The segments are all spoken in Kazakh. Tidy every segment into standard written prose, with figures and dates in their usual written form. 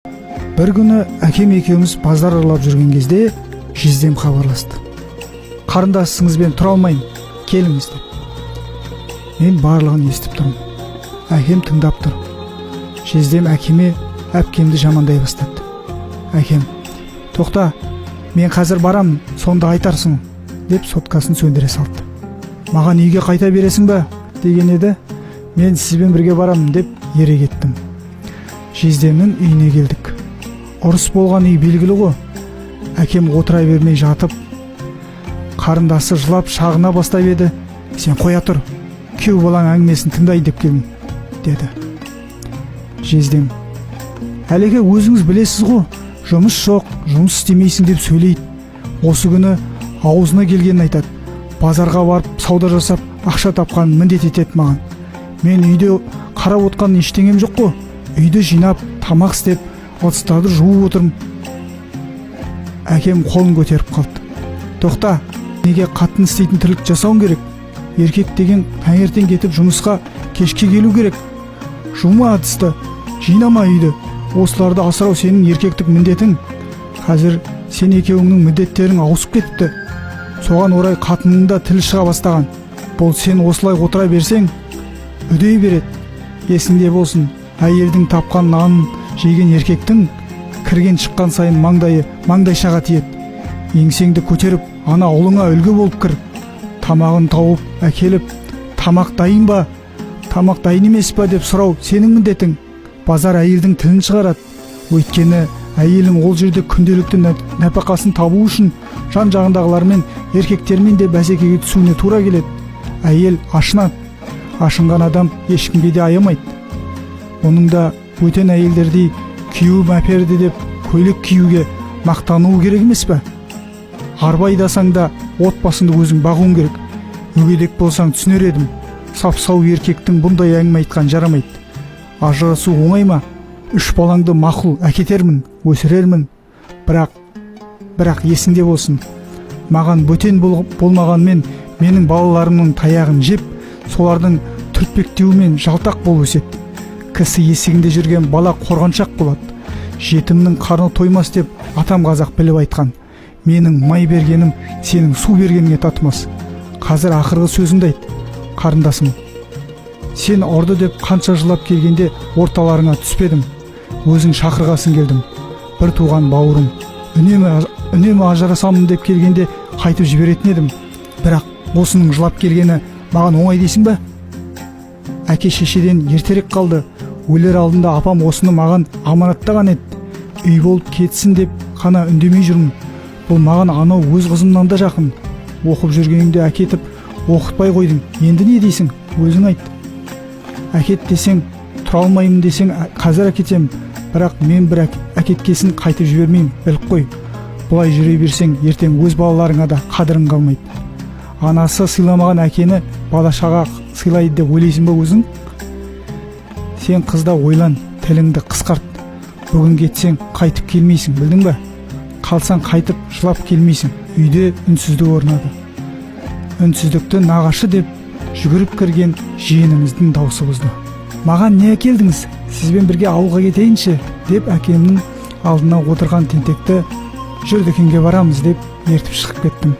Bir күні әкем екеуміз базар аралап жүрген кезде жездем хабарласты. Қарындасыңызбен тұра алмаймын, келіңіз деп. Мен барлығын естіп тұрмын. Әкем тыңдап тұр. Жездем әкеме әпкемді жамандай бастады. Әкем: тоқта, мен қазір барамын, сонда айтарсың, деп соткасын сөндіре салды. Маған үйге қайта бересің ба деген еді. Мен сізбен бірге барамын деп ере кеттім. Жездемнің үйіне келдік. Ұрыс болған үй белгілі ғой. Әкем отыра бермей жатып, қарындасы жылап шағына бастап еді. Сен қоя тұр, күйеу балаң әңгімесін тыңдайын деп келдім, деді. Жездем: әлеге өзіңіз білесіз ғой, жұмыс жоқ, жұмыс істемейсің деп сөйлейді. Осы күні аузына келгенін айтады. Базарға барып сауда жасап ақша тапқан міндет етеді маған. Мен үйде қарап отқан ештеңем жоқ қой. Үйді жинап, тамақ істеп, ыдыстарды жуып отырмын. Әкем қолын көтеріп қалды. Тоқта, неге қатын істейтін тірлік жасауың керек? Еркек деген таңертең кетіп жұмысқа, кешке келу керек. Жума ыдысты, жинама үйді. Осыларды асырау сенің еркектік міндетің. Қазір сен екеуіңнің міндеттерің ауысып кетті. Соған орай қатынның да тілі шыға бастаған. Бұл сен осылай отыра берсең, үдей береді. Есіңде болсын, әйелдің тапқан нанын жеген еркектің кірген шыққан сайын маңдайшаға тиеді. Еңсеңді көтеріп, ана ұлыңа үлгі болып кір. Тамағын тауып әкеліп, тамақ дайын ба, тамақ дайын емес па деп сұрау сенің міндетің. Базар әйелдің тілін шығарады. Өйткені әйелің ол жерде күнделікті нәпақасын табу үшін жан жағындағылармен, еркектермен де бәсекеге түсуіне тура келеді. Әйел ашынады. Ашынған адам ешкімге де аямайды. Оның да бөтен әйелдердей күйеуім әперді деп көйлек киюге мақтануы керек емес пе? Арба айдасаң да отбасыңды өзің бағуың керек. Мүгедек болсаң түсінер едім. Сап-сау еркектің бұндай әңгіме айтқан жарамайды. Ажырасу оңай ма? 3 балаңды мақұл әкетермін, өсірермін. Бірақ есіңде болсын. Маған бөтен болмағанмен менің балаларымның таяғын жеп, солардың түртпектеуімен жалтақ болып өседі. Кісі есігінде жүрген бала қорғаншақ болады. Жетімнің қарны тоймас деп атам қазақ біліп айтқан. Менің май бергенім сенің су бергеніңе татымас. Қазір ақырғы сөзімді айт, қарындасым. Сен ұрды деп қанша жылап келгенде орталарыңа түспедім. Өзің шақырғасын келдім. Бір туған бауырым. Үнемі ажырасамын деп келгенде қайтып жіберетін едім. Бірақ осының жылап келгені маған оңай дейсің бе? Әке шешеден ертерек қалды. Өлер алдында апам осыны маған аманаттаған еді. Үй болып кетсін деп қана үндемей жүрмін. Бұл маған анау өз қызымнан да жақын. Оқып жүргеніңде әкетіп оқытпай қойдың. Енді не дейсің? Өзің айт. Әкет десең, тұра алмаймын десең, қазір әкетем. Бірақ мен бір әкеткесін қайтып жібермеймін, біліп қой. Бұлай жүре берсең, ертең өз балаларыңа да қадірің қалмайды. Анасы сыйламаған әкені бала-шаға сыйлайды деп ойлайсың ба өзің? Сен қызда ойлан, тіліңді қысқарт. Бүгін кетсең қайтып келмейсің, білдің бе? Қалсаң қайтып жылап келмейсің. Үйде үнсіздік орнады. Үнсіздікті нағашы деп жүгіріп кірген жиеніміздің даусы бұзды. Маған не әкелдіңіз? Сізбен бірге ауылға кетейінші, деп әкемнің алдына отырған тентекті жүр дүкенге барамыз деп ертіп шығып кеттім.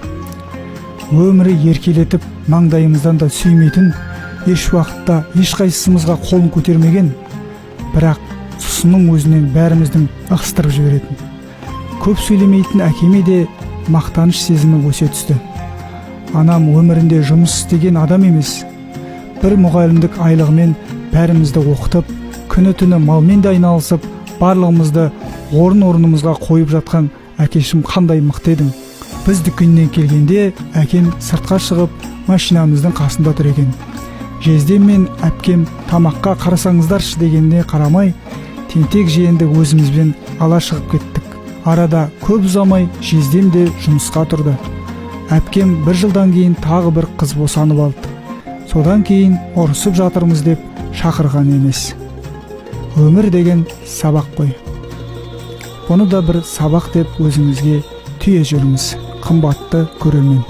Өмірі еркелетіп маңдайымыздан да сүймейтін, еш уақытта ешқайсымызға қолын көтермеген, бірақ сұсының өзінен бәріміздің ығыстырып жіберетін. Көп сөйлемейтін әкеме де мақтаныш сезімі өсе түсті. Анам өмірінде жұмыс істеген адам емес. Бір мұғалімдік айлығымен бәрімізді оқытып, күні-түні малмен де айналысып, барлығымызды орын-орнымызға қойып жатқан әкешім қандай мықты едің. Біз дүкеннен келгенде әкем сыртқа шығып, машинамыздың қасында тұр екен. Жездем мен әпкем тамаққа қарасаңыздаршы дегеніне қарамай, тентек жиенді өзімізбен ала шығып кеттік. Арада көп ұзамай жездем де жұмысқа тұрды. Әпкем 1 жылдан кейін тағы бір қыз босанып алды. Содан кейін ұрысып жатырмыз деп шақырған емес. Өмір деген сабақ қой. Бұны да бір сабақ деп өзіңізге түйе жүріңіз, қымбатты көрермен.